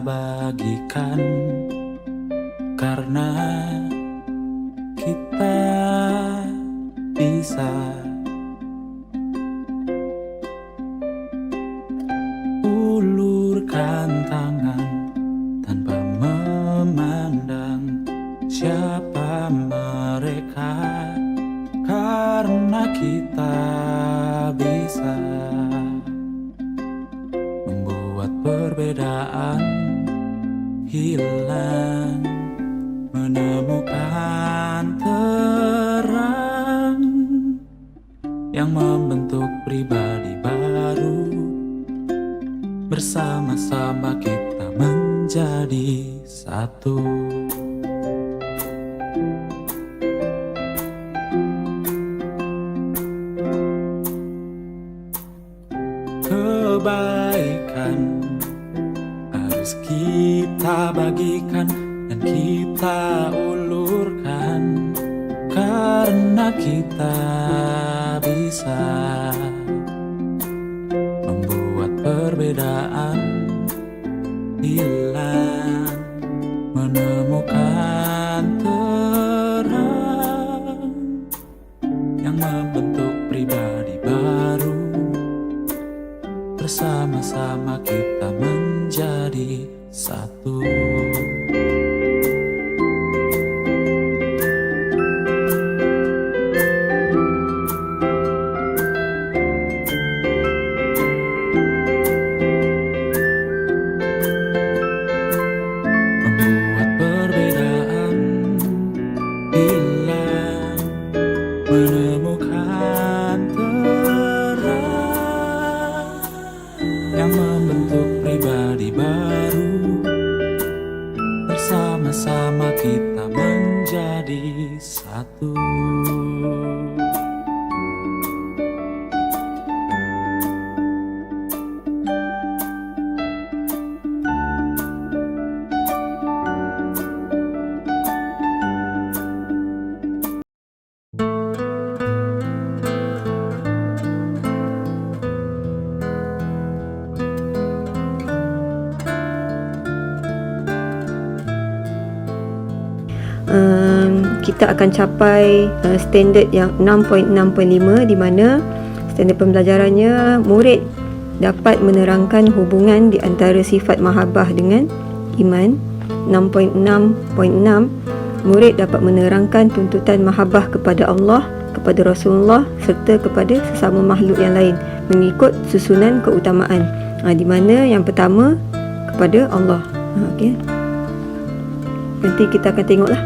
bagikan, karena kita bisa ulurkan tangan tanpa memandang siapa mereka, karena kita bisa membuat perbedaan hilang, menemukan terang yang membentuk pribadi baru. Bersama-sama kita menjadi satu. Kebaikan harus kita bagikan dan kita ulurkan, karena kita bisa membuat perbedaan hilang, menemukan terang yang membentuk pribadi baru. Bersama-sama kita menjadi satu. Membuat perbedaan hilang, menemukan terang yang membentuk pribadi baru. Bersama-sama kita menjadi satu. Kita akan capai standard yang 6.6.5, di mana standard pembelajarannya murid dapat menerangkan hubungan di antara sifat mahabbah dengan iman. 6.6.6, murid dapat menerangkan tuntutan mahabbah kepada Allah, kepada Rasulullah serta kepada sesama makhluk yang lain mengikut susunan keutamaan. Di mana yang pertama kepada Allah. Okey. Nanti kita akan tengoklah.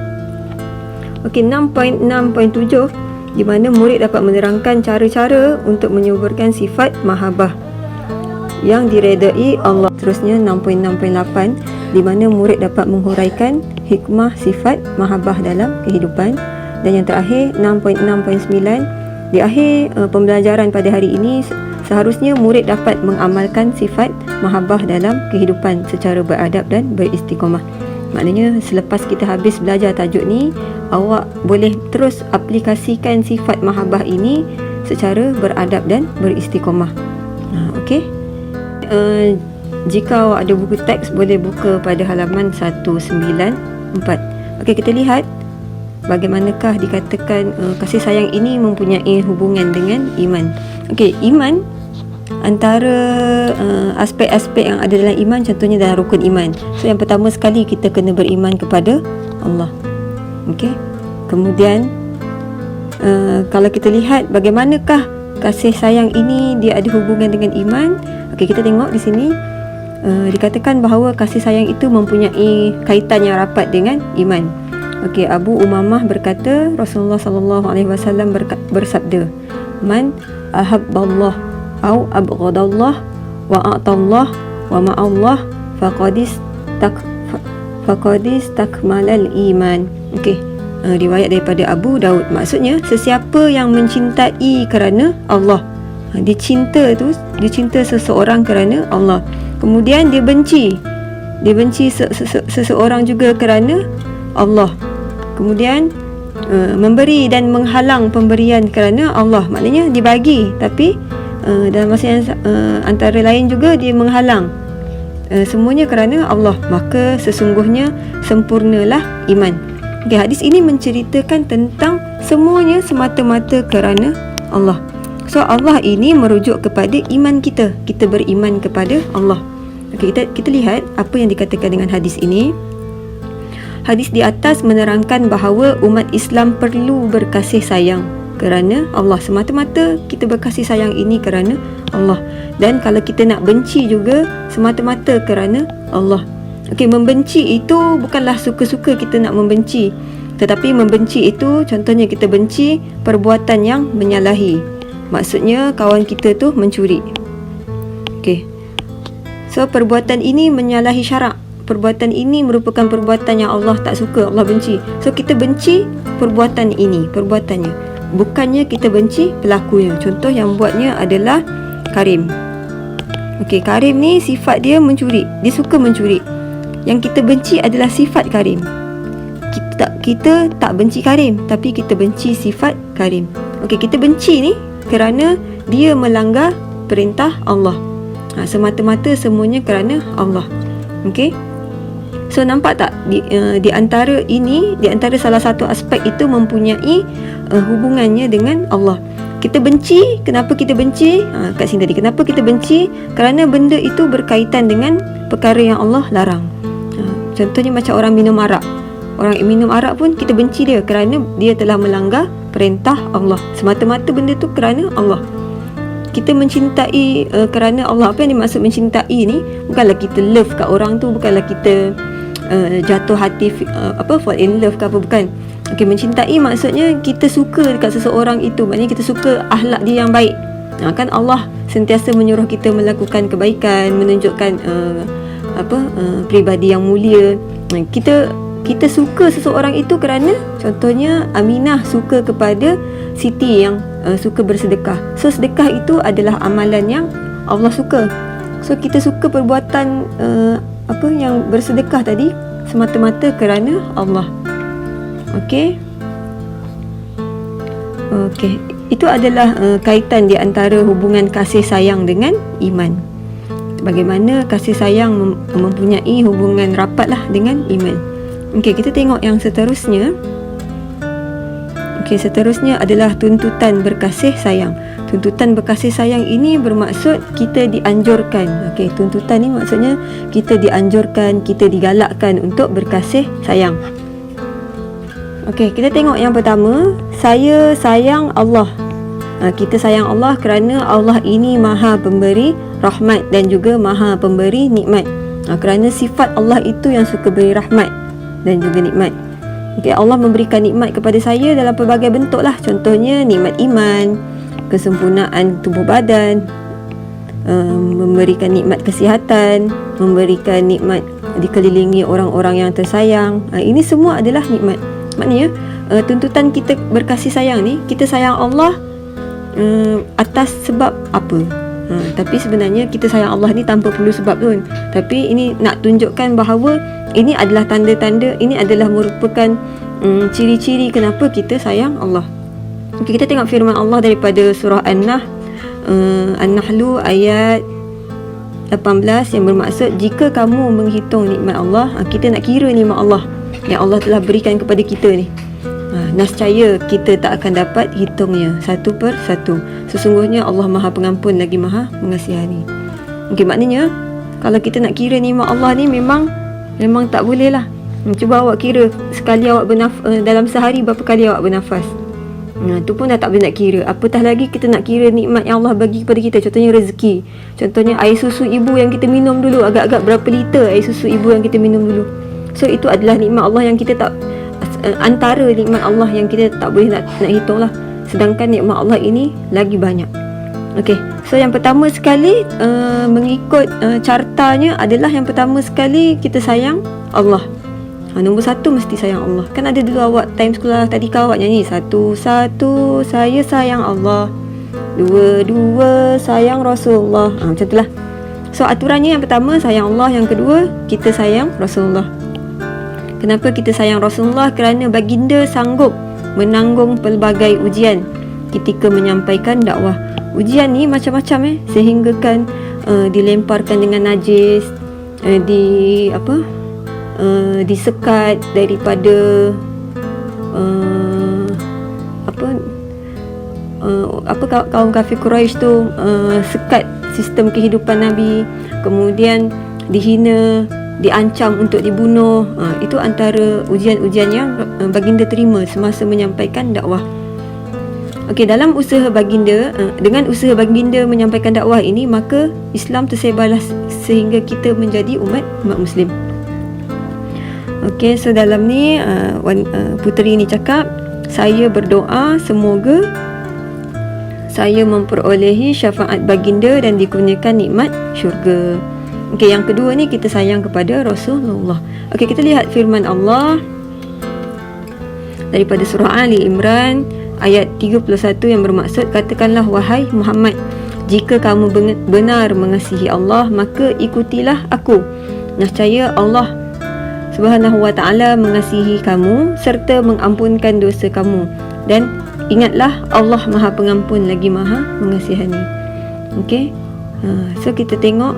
Okey, 6.6.7, di mana murid dapat menerangkan cara-cara untuk menyuburkan sifat mahabbah yang diredai Allah. Terusnya 6.6.8, di mana murid dapat menghuraikan hikmah sifat mahabbah dalam kehidupan. Dan yang terakhir 6.6.9, di akhir pembelajaran pada hari ini seharusnya murid dapat mengamalkan sifat mahabbah dalam kehidupan secara beradab dan beristiqamah. Maknanya selepas kita habis belajar tajuk ni, awak boleh terus aplikasikan sifat mahabbah ini secara beradab dan beristiqamah. Okey. Jika awak ada buku teks, boleh buka pada halaman 194. Okey, kita lihat bagaimanakah dikatakan kasih sayang ini mempunyai hubungan dengan iman. Okey, iman, antara aspek-aspek yang ada dalam iman, contohnya dalam rukun iman. So yang pertama sekali kita kena beriman kepada Allah. Okey. Kemudian kalau kita lihat bagaimanakah kasih sayang ini dia ada hubungan dengan iman. Okey, kita tengok di sini dikatakan bahawa kasih sayang itu mempunyai kaitan yang rapat dengan iman. Okey, Abu Umamah berkata, Rasulullah sallallahu alaihi wasallam bersabda, "Man ahabballah au abghadallah wa a'tallah wa ma'allah faqadis takmalal iman." Okey, riwayat daripada Abu Daud. Maksudnya sesiapa yang mencintai kerana Allah, dia cinta seseorang kerana Allah, kemudian dia benci seseorang juga kerana Allah, kemudian memberi dan menghalang pemberian kerana Allah. Maknanya dibagi, tapi dalam masa yang antara lain juga dia menghalang semuanya kerana Allah, maka sesungguhnya sempurnalah iman. Okay, hadis ini menceritakan tentang semuanya semata-mata kerana Allah. So Allah ini merujuk kepada iman kita. Kita beriman kepada Allah. Okay, kita lihat apa yang dikatakan dengan hadis ini. Hadis di atas menerangkan bahawa umat Islam perlu berkasih sayang kerana Allah. Semata-mata kita berkasih sayang ini kerana Allah. Dan kalau kita nak benci juga semata-mata kerana Allah. Okey, membenci itu bukanlah suka-suka kita nak membenci. Tetapi membenci itu contohnya kita benci perbuatan yang menyalahi. Maksudnya kawan kita tu mencuri. Okey. So perbuatan ini menyalahi syarak. Perbuatan ini merupakan perbuatan yang Allah tak suka, Allah benci. So kita benci perbuatan ini, perbuatannya. Bukannya kita benci pelakunya. Contoh yang buatnya adalah Karim. Okey, Karim ni sifat dia mencuri. Dia suka mencuri. Yang kita benci adalah sifat Karim. Kita tak benci Karim, tapi kita benci sifat Karim. Okey, kita benci ni kerana dia melanggar perintah Allah. Semata-mata semuanya kerana Allah. Okey. So nampak tak di antara ini, di antara salah satu aspek itu mempunyai hubungannya dengan Allah. Kita benci, kenapa kita benci? Kat sini tadi, kenapa kita benci? Kerana benda itu berkaitan dengan perkara yang Allah larang. Contohnya macam orang minum arak. Orang minum arak pun kita benci dia kerana dia telah melanggar perintah Allah. Semata-mata benda tu kerana Allah. Kita mencintai kerana Allah. Apa yang dimaksud mencintai ni? Bukanlah kita love kat orang tu, bukanlah kita jatuh hati fall in love ke apa, bukan. Okey, mencintai maksudnya kita suka dekat seseorang itu, maknanya kita suka akhlak dia yang baik. Kan Allah sentiasa menyuruh kita melakukan kebaikan, menunjukkan peribadi yang mulia. Kita suka seseorang itu kerana contohnya Aminah suka kepada Siti yang suka bersedekah. So sedekah itu adalah amalan yang Allah suka. So kita suka perbuatan yang bersedekah tadi semata-mata kerana Allah. Okey. Itu adalah kaitan di antara hubungan kasih sayang dengan iman. Bagaimana kasih sayang mempunyai hubungan rapatlah dengan iman. Okey, kita tengok yang seterusnya. Okey, seterusnya adalah tuntutan berkasih sayang. Tuntutan berkasih sayang ini bermaksud kita dianjurkan. Okey, tuntutan ni maksudnya kita dianjurkan, kita digalakkan untuk berkasih sayang. Okey, kita tengok yang pertama, saya sayang Allah. Kita sayang Allah kerana Allah ini Maha Pemberi rahmat dan juga Maha Pemberi nikmat. Kerana sifat Allah itu yang suka beri rahmat dan juga nikmat. Okay, Allah memberikan nikmat kepada saya dalam pelbagai bentuk lah. Contohnya nikmat iman, kesempurnaan tubuh badan, memberikan nikmat kesihatan, memberikan nikmat dikelilingi orang-orang yang tersayang. Ini semua adalah nikmat. Maknanya tuntutan kita berkasih sayang ni, kita sayang Allah atas sebab apa? Tapi sebenarnya kita sayang Allah ni tanpa perlu sebab pun. Tapi ini nak tunjukkan bahawa ini adalah tanda-tanda, ini adalah merupakan ciri-ciri kenapa kita sayang Allah. Okay, kita tengok firman Allah daripada surah An-Nahlu ayat 18 yang bermaksud jika kamu menghitung nikmat Allah, kita nak kira nikmat Allah yang Allah telah berikan kepada kita ni, nascaya kita tak akan dapat hitungnya satu per satu. Sesungguhnya Allah Maha Pengampun lagi Maha Mengasihani. Okey, maknanya kalau kita nak kira nikmat Allah ni memang tak boleh lah. Cuba awak kira sekali awak dalam sehari berapa kali awak bernafas. Tu pun dah tak boleh nak kira. Apatah lagi kita nak kira nikmat yang Allah bagi kepada kita. Contohnya rezeki. Contohnya air susu ibu yang kita minum dulu. Agak-agak berapa liter air susu ibu yang kita minum dulu. So itu adalah nikmat Allah yang kita tak, antara nikmat Allah yang kita tak boleh nak hitung lah. Sedangkan nikmat Allah ini lagi banyak. Okey, so yang pertama sekali mengikut cartanya adalah yang pertama sekali kita sayang Allah. Nombor satu mesti sayang Allah. Kan ada dulu awak time sekolah tadi awak nyanyi, satu saya sayang Allah, dua sayang Rasulullah. Macam itulah. So aturannya yang pertama sayang Allah, yang kedua kita sayang Rasulullah. Kenapa kita sayang Rasulullah? Kerana baginda sanggup menanggung pelbagai ujian ketika menyampaikan dakwah. Ujian ni macam-macam sehingga kan dilemparkan dengan najis, disekat daripada kaum kafir Quraisy tu sekat sistem kehidupan Nabi, kemudian dihina, diancam untuk dibunuh. Itu antara ujian-ujian yang baginda terima semasa menyampaikan dakwah. Okey, dalam usaha baginda, dengan usaha baginda menyampaikan dakwah ini, maka Islam tersebarlah sehingga kita menjadi umat Muslim. Okey, so dalam ni puteri ni cakap, saya berdoa semoga saya memperolehi syafaat baginda dan dikurniakan nikmat syurga. Okey, yang kedua ni kita sayang kepada Rasulullah. Okey, kita lihat firman Allah daripada surah Ali Imran ayat 31 yang bermaksud, katakanlah wahai Muhammad, jika kamu benar mengasihi Allah, maka ikutilah aku. Nescaya Allah Subhanahu wa ta'ala mengasihi kamu serta mengampunkan dosa kamu, dan ingatlah Allah Maha Pengampun lagi Maha Mengasihani. Okey, so kita tengok,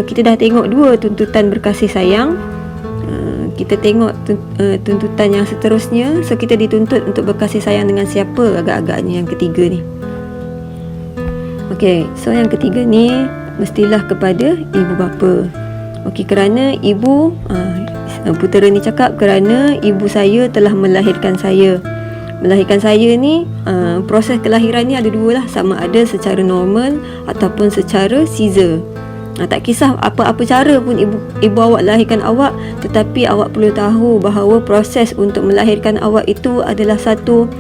kita dah tengok dua tuntutan berkasih sayang. Kita tengok tuntutan yang seterusnya. So kita dituntut untuk berkasih sayang dengan siapa agak-agaknya yang ketiga ni? Okey, so yang ketiga ni mestilah kepada ibu bapa. Okey, kerana ibu, putera ni cakap, kerana ibu saya telah melahirkan saya. Melahirkan saya ni, proses kelahiran ni ada dua lah, sama ada secara normal ataupun secara caesar. Tak kisah apa-apa cara pun ibu awak lahirkan awak, tetapi awak perlu tahu bahawa proses untuk melahirkan awak itu adalah satu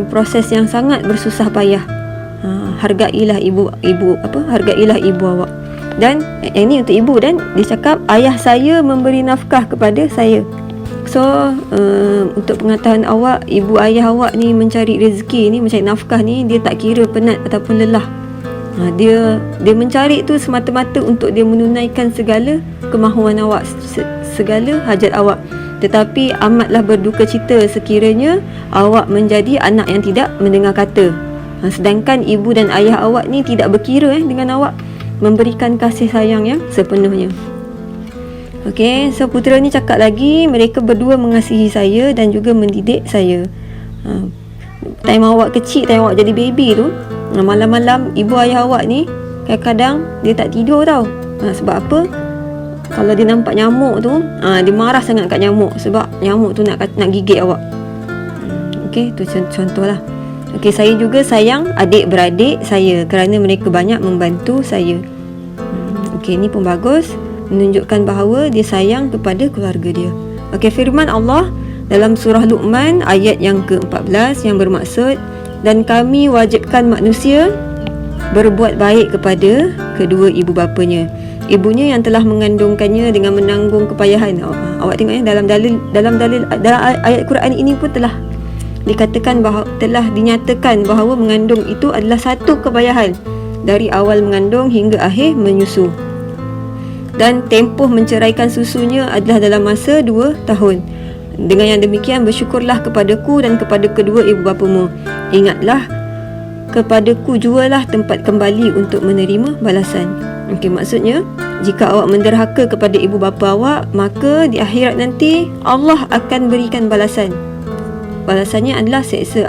proses yang sangat bersusah payah. Hargailah hargailah ibu awak. Dan ini untuk ibu, dan dia cakap ayah saya memberi nafkah kepada saya. So untuk pengetahuan awak, ibu ayah awak ni mencari rezeki ni, mencari nafkah ni, dia tak kira penat ataupun lelah. Dia mencari tu semata-mata untuk dia menunaikan segala kemahuan awak, segala hajat awak. Tetapi amatlah berduka cita sekiranya awak menjadi anak yang tidak mendengar kata. Sedangkan ibu dan ayah awak ni tidak berkira dengan awak, memberikan kasih sayang yang sepenuhnya. Okey, so putera ni cakap lagi, mereka berdua mengasihi saya dan juga mendidik saya. Time awak kecil, time awak jadi baby tu, malam-malam ibu ayah awak ni kadang-kadang dia tak tidur tau. Sebab apa? Kalau dia nampak nyamuk tu, dia marah sangat kat nyamuk, sebab nyamuk tu nak gigit awak. Okey, tu contohlah. Okey, saya juga sayang adik-beradik saya kerana mereka banyak membantu saya. Okey, ni pun bagus, menunjukkan bahawa dia sayang kepada keluarga dia. Okey, firman Allah dalam surah Luqman ayat yang ke-14 yang bermaksud, dan kami wajibkan manusia berbuat baik kepada kedua ibu bapanya. Ibunya yang telah mengandungkannya dengan menanggung kepayahan. Awak tengok ya, dalam ayat Quran ini pun telah dikatakan bahawa, telah dinyatakan bahawa mengandung itu adalah satu kepayahan dari awal mengandung hingga akhir menyusu. Dan tempoh menceraikan susunya adalah dalam masa 2 tahun. Dengan yang demikian, bersyukurlah kepadaku dan kepada kedua ibu bapamu. Ingatlah, kepadaku jualah tempat kembali untuk menerima balasan. Okey, maksudnya, jika awak menderhaka kepada ibu bapa awak, maka di akhirat nanti Allah akan berikan balasan. Balasannya adalah seksa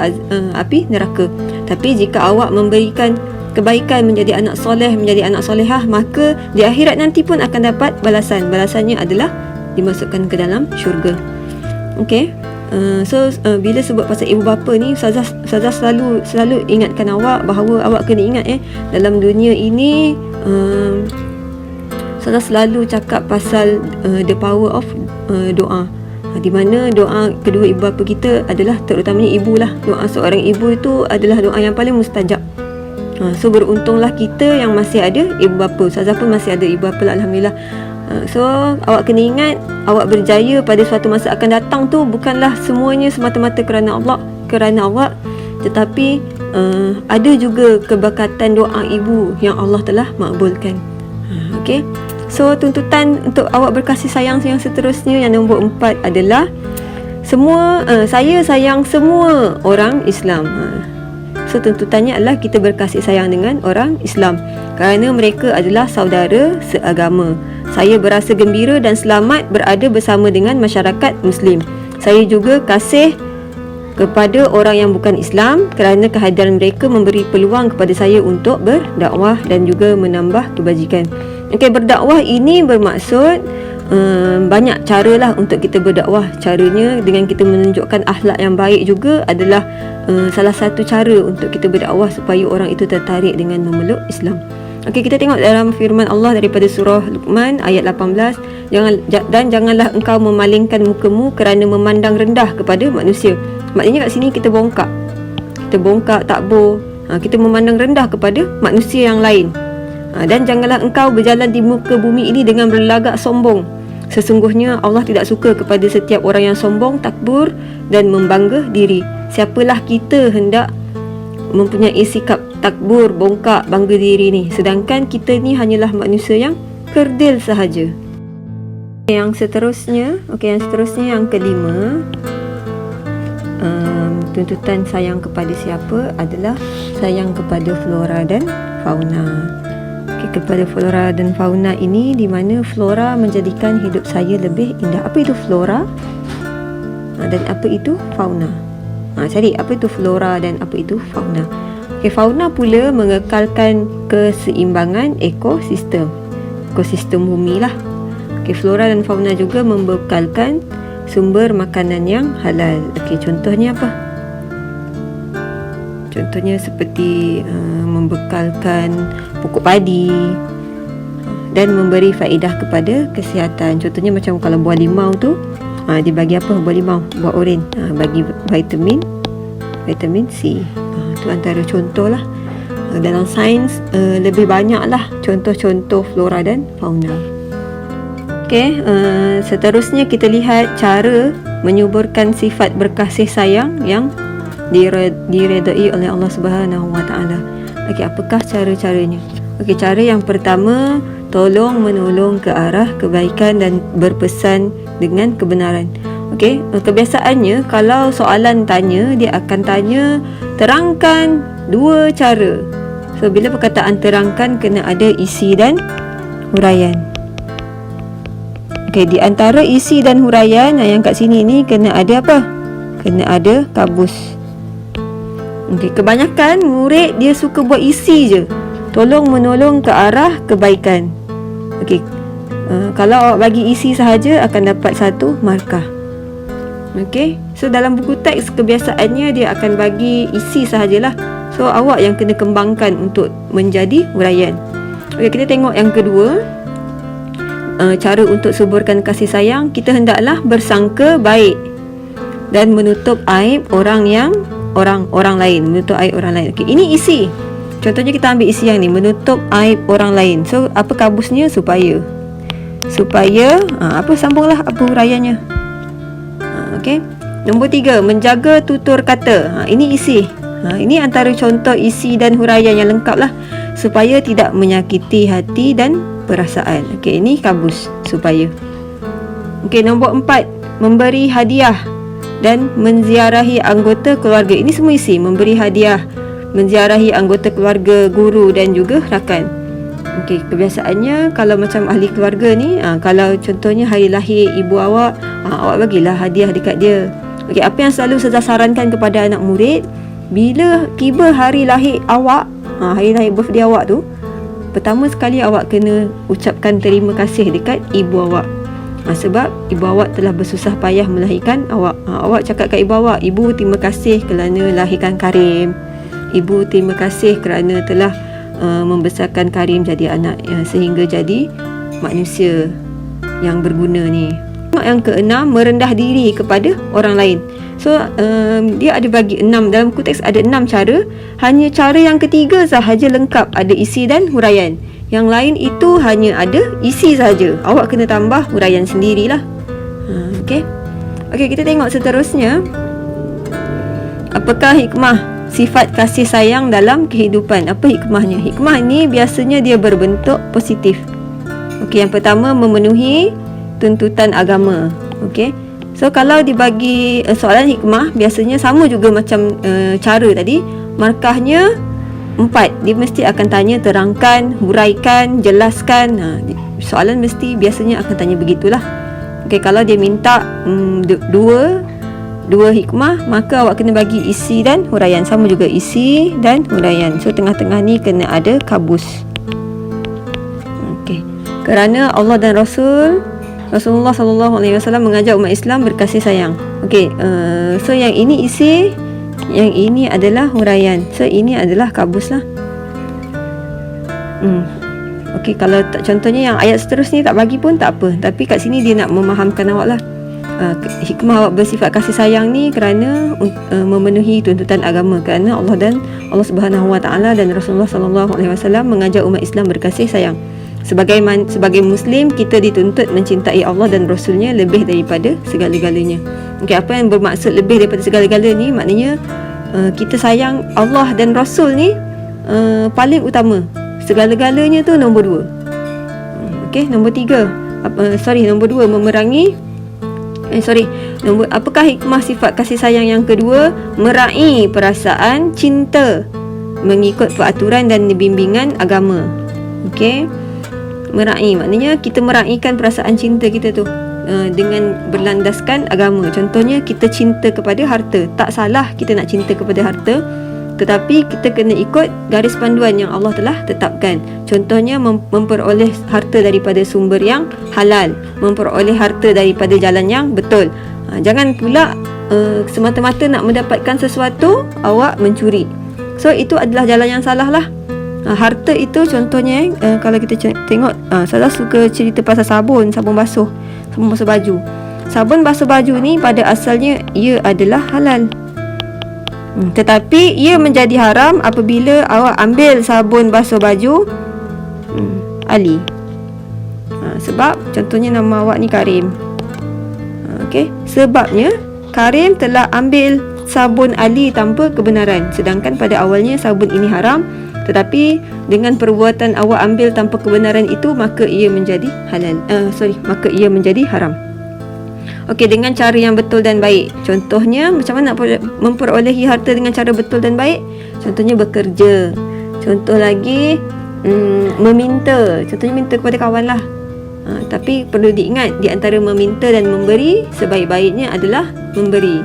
api neraka. Tapi jika awak memberikan kebaikan, menjadi anak soleh, menjadi anak solehah, maka di akhirat nanti pun akan dapat balasan. Balasannya adalah dimasukkan ke dalam syurga. Okey, bila sebut pasal ibu bapa ni, Ustazah selalu ingatkan awak bahawa awak kena ingat dalam dunia ini, Ustazah selalu cakap pasal the power of doa. Di mana doa kedua ibu bapa kita adalah, terutamanya ibu lah, doa seorang ibu itu adalah doa yang paling mustajab. So beruntunglah kita yang masih ada ibu bapa. Ustazah pun masih ada ibu bapa lah, Alhamdulillah. So awak kena ingat, awak berjaya pada suatu masa akan datang tu bukanlah semuanya semata-mata kerana Allah, kerana awak, tetapi ada juga keberkatan doa ibu yang Allah telah makbulkan. Okey, so tuntutan untuk awak berkasih sayang yang seterusnya, yang nombor 4 adalah saya sayang semua orang Islam. So tuntutannya adalah kita berkasih sayang dengan orang Islam kerana mereka adalah saudara seagama. Saya berasa gembira dan selamat berada bersama dengan masyarakat Muslim. Saya juga kasih kepada orang yang bukan Islam kerana kehadiran mereka memberi peluang kepada saya untuk berdakwah dan juga menambah kebajikan. Okey, berdakwah ini bermaksud banyak cara lah untuk kita berdakwah. Caranya dengan kita menunjukkan akhlak yang baik juga adalah salah satu cara untuk kita berdakwah supaya orang itu tertarik dengan memeluk Islam. Okey, kita tengok dalam firman Allah daripada surah Luqman ayat 18, janganlah engkau memalingkan mukamu kerana memandang rendah kepada manusia. Maknanya kat sini kita bongkak takbur, kita memandang rendah kepada manusia yang lain. Dan janganlah engkau berjalan di muka bumi ini dengan berlagak sombong. Sesungguhnya Allah tidak suka kepada setiap orang yang sombong, takbur dan membangga diri. Siapalah kita hendak mempunyai sikap takbur, bongkak, bangga diri ni, sedangkan kita ni hanyalah manusia yang kerdil sahaja. Yang seterusnya yang kelima, tuntutan sayang kepada siapa adalah sayang kepada flora dan fauna. Kepada flora dan fauna ini, di mana flora menjadikan hidup saya lebih indah. Apa itu flora dan apa itu fauna? Cari apa itu flora dan apa itu fauna. Fauna pula mengekalkan keseimbangan ekosistem bumi lah. Flora dan fauna juga membekalkan sumber makanan yang halal. Contohnya apa? Contohnya seperti membekalkan pokok padi dan memberi faedah kepada kesihatan. Contohnya macam kalau buah limau tu, dia bagi apa buah limau? Buah oren, bagi vitamin C. Itu antara contoh lah. Dalam sains lebih banyak lah contoh-contoh flora dan fauna. Seterusnya kita lihat cara menyuburkan sifat berkasih sayang yang diredai oleh Allah Subhanahu Wa Taala. Apakah cara-caranya? Cara yang pertama, tolong menolong ke arah kebaikan dan berpesan dengan kebenaran. Kebiasaannya kalau soalan tanya, dia akan tanya terangkan dua cara. So bila perkataan terangkan, kena ada isi dan huraian. Di antara isi dan huraian yang kat sini ni kena ada apa? Kena ada kabus. Kebanyakan murid dia suka buat isi je. Tolong menolong ke arah kebaikan. Kalau awak bagi isi sahaja akan dapat 1 markah. So dalam buku teks kebiasaannya dia akan bagi isi sahajalah. So awak yang kena kembangkan untuk menjadi huraian. Kita tengok yang kedua. Cara untuk suburkan kasih sayang, kita hendaklah bersangka baik dan menutup aib orang lain, menutup aib orang lain. Ini isi. Contohnya kita ambil isi yang ni, menutup aib orang lain. So apa kabusnya? Supaya apa, sambunglah apa huraiannya. Nombor 3, menjaga tutur kata. Ini isi. Ini antara contoh isi dan huraian yang lengkap lah. Supaya tidak menyakiti hati dan perasaan. Ini kabus, supaya. Nombor 4, memberi hadiah dan menziarahi anggota keluarga. Ini semua isi. Memberi hadiah, menziarahi anggota keluarga, guru dan juga rakan. Kebiasaannya kalau macam ahli keluarga ni, kalau contohnya hari lahir ibu awak, awak bagilah hadiah dekat dia. Apa yang selalu saya sarankan kepada anak murid, bila tiba hari lahir awak, hari lahir birthday awak tu, pertama sekali awak kena ucapkan terima kasih dekat ibu awak. Sebab ibu awak telah bersusah payah melahirkan awak. Awak cakap kat ibu awak, ibu terima kasih kerana lahirkan Karim. Ibu terima kasih kerana telah membesarkan Karim jadi anak sehingga jadi manusia yang berguna ni. Yang keenam, merendah diri kepada orang lain. So dia ada bagi 6, dalam buku teks ada 6 cara. Hanya cara yang ketiga sahaja lengkap, ada isi dan huraian. Yang lain itu hanya ada isi saja. Awak kena tambah huraian sendirilah. Kita tengok seterusnya. Apakah hikmah sifat kasih sayang dalam kehidupan? Apa hikmahnya? Hikmah ni biasanya dia berbentuk positif. Yang pertama, memenuhi tuntutan agama. So kalau dibagi soalan hikmah, biasanya sama juga macam cara tadi. Markahnya 4. Dia mesti akan tanya, terangkan, huraikan, jelaskan. Soalan mesti biasanya akan tanya begitulah. Okey, kalau dia minta dua hikmah, maka awak kena bagi isi dan huraian. Sama juga isi dan huraian. So tengah-tengah ni kena ada kabus. Okey. Kerana Allah dan Rasulullah SAW mengajak umat Islam berkasih sayang. Okey, so yang ini isi, yang ini adalah huraian. So ini adalah kabus lah. Okey, kalau tak, contohnya yang ayat seterusnya tak bagi pun tak apa. Tapi kat sini dia nak memahamkan awak lah. Hikmah awak bersifat kasih sayang ni kerana memenuhi tuntutan agama, kerana Allah Subhanahu Wa Taala dan Rasulullah SAW mengajak umat Islam berkasih sayang. Sebagai Muslim, kita dituntut mencintai Allah dan Rasulnya lebih daripada segala-galanya. Okey, apa yang bermaksud lebih daripada segala-galanya ni? Maknanya kita sayang Allah dan Rasul ni paling utama. Segala-galanya tu nombor 2. Okey, nombor 3. Nombor 2 memerangi. Apakah hikmah sifat kasih sayang yang kedua? Meraih perasaan cinta mengikut peraturan dan bimbingan agama. Okey, meraih maknanya kita meraihkan perasaan cinta kita tu dengan berlandaskan agama. Contohnya kita cinta kepada harta. Tak salah kita nak cinta kepada harta, tetapi kita kena ikut garis panduan yang Allah telah tetapkan. Contohnya memperoleh harta daripada sumber yang halal, memperoleh harta daripada jalan yang betul. Jangan pula semata-mata nak mendapatkan sesuatu awak mencuri. So itu adalah jalan yang salah lah. Harta itu contohnya kalau kita tengok, saya suka cerita pasal sabun basuh baju. Sabun basuh baju ni pada asalnya ia adalah halal. Tetapi ia menjadi haram apabila awak ambil sabun basuh baju Ali. Sebab contohnya nama awak ni Karim. Okey, sebabnya Karim telah ambil sabun Ali tanpa kebenaran, sedangkan pada awalnya sabun ini haram. Tetapi dengan perbuatan awak ambil tanpa kebenaran itu, maka ia menjadi maka ia menjadi haram. Okey, dengan cara yang betul dan baik. Contohnya macam mana nak memperolehi harta dengan cara betul dan baik? Contohnya bekerja. Contoh lagi meminta. Contohnya minta kepada kawan lah. Tapi perlu diingat, di antara meminta dan memberi, sebaik-baiknya adalah memberi.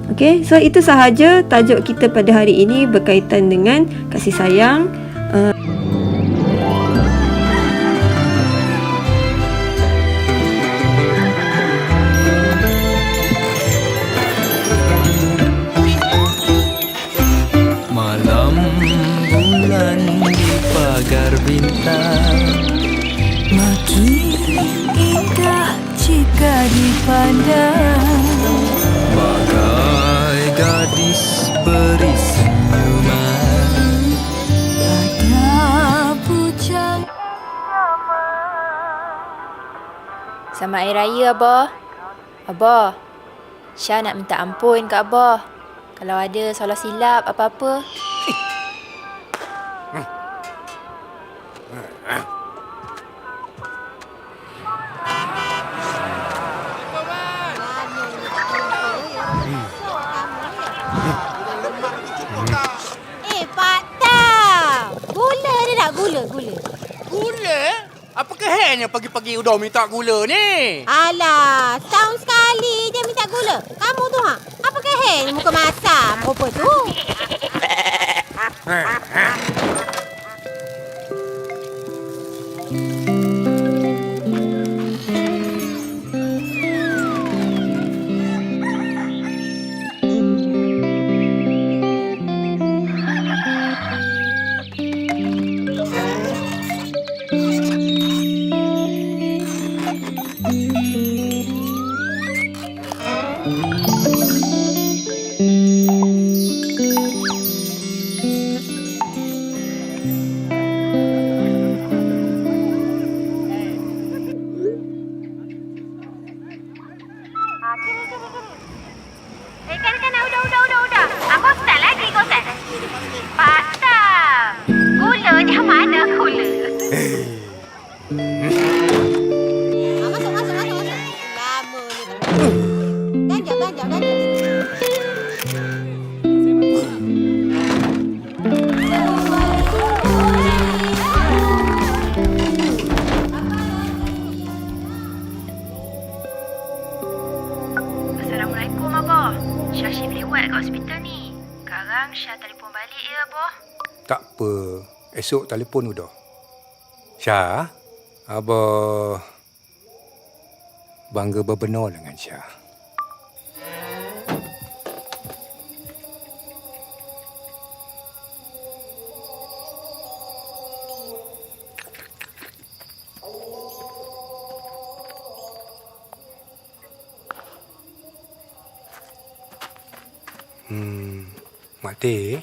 Okey, so itu sahaja tajuk kita pada hari ini berkaitan dengan kasih sayang. Malam bulan di pagar bintang, makin indah jika dipandang. bagai gadis beri senyuman. Pada bujang. Selamat Hari Raya, Abah. Abah, Syah nak minta ampun kat Abah kalau ada salah silap apa-apa. Pak Tam, gula dia tak? Gula. Gula? Apakah hanya pagi-pagi udah minta gula ni? Alah, setahun sekali je minta gula. Kamu tu apa kehel muka masam apa tu? Syah shift lewat kat hospital ni. Sekarang Syah telefon balik ya, Abah. Tak apa. Esok telefon sudah. Syah, Abah bangga berbenar dengan Syah. Mak Teh,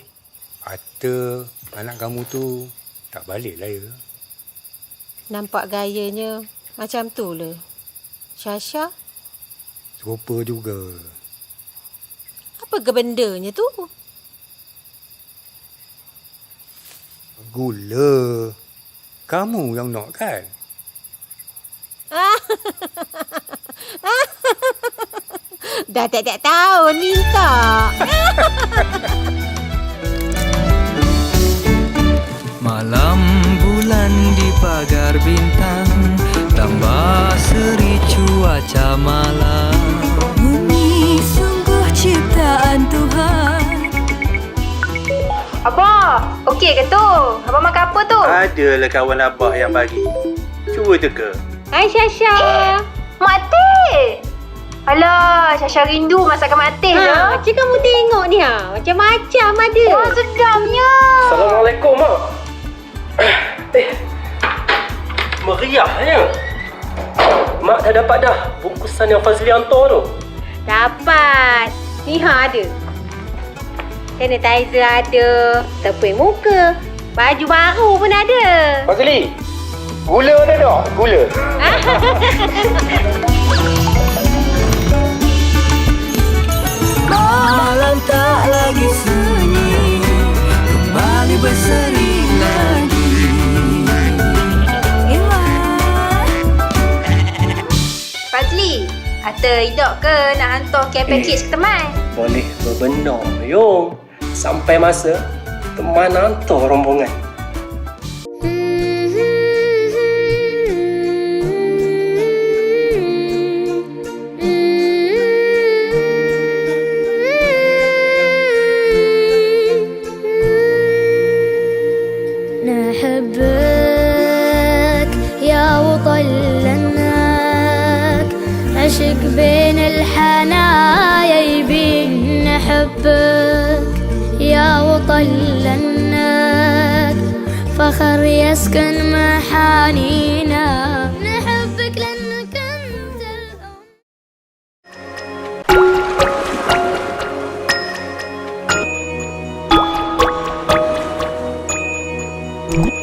Ata anak kamu tu tak balik lah ya. Nampak gayanya macam tu le. Syasha, Serupa juga. apa ke bendanya tu? Gula. Kamu yang nak kan? Dah tak tahun minta. Malam bulan di pagar bintang, tambah seri cuaca malam. Bumi sungguh ciptaan Tuhan. Abah, okey ke tu? Abah makan apa tu? Adalah kawan abah yang bagi. Cuba teka. Hai Syasha. Mak Teh. Alah, Syasha rindu masakan Mak Teh Ha, macam kamu tengok ni ha. Macam-macam ada. Wah, sedapnya. Assalamualaikum, Mak. Meriahnya. Mak dah dapat dah bungkusan yang Fazli hantar tu. Dapat. Ni ha ada. Sanitizer ada. Tepung muka. Baju baru pun ada. Fazli, gula ada tak? Gula. Malam tak lagi sunyi, kembali berseri lagi. Fazli, Ata hidup ke nak hantar care package ke teman? Boleh berbenar, Yong. Sampai masa, teman hantar rombongan. نحبك يا وطن لناك عشق بين الحنايا يبين نحبك يا وطن لناك فخر يسكن محانينا نحبك لأنك أنت الأم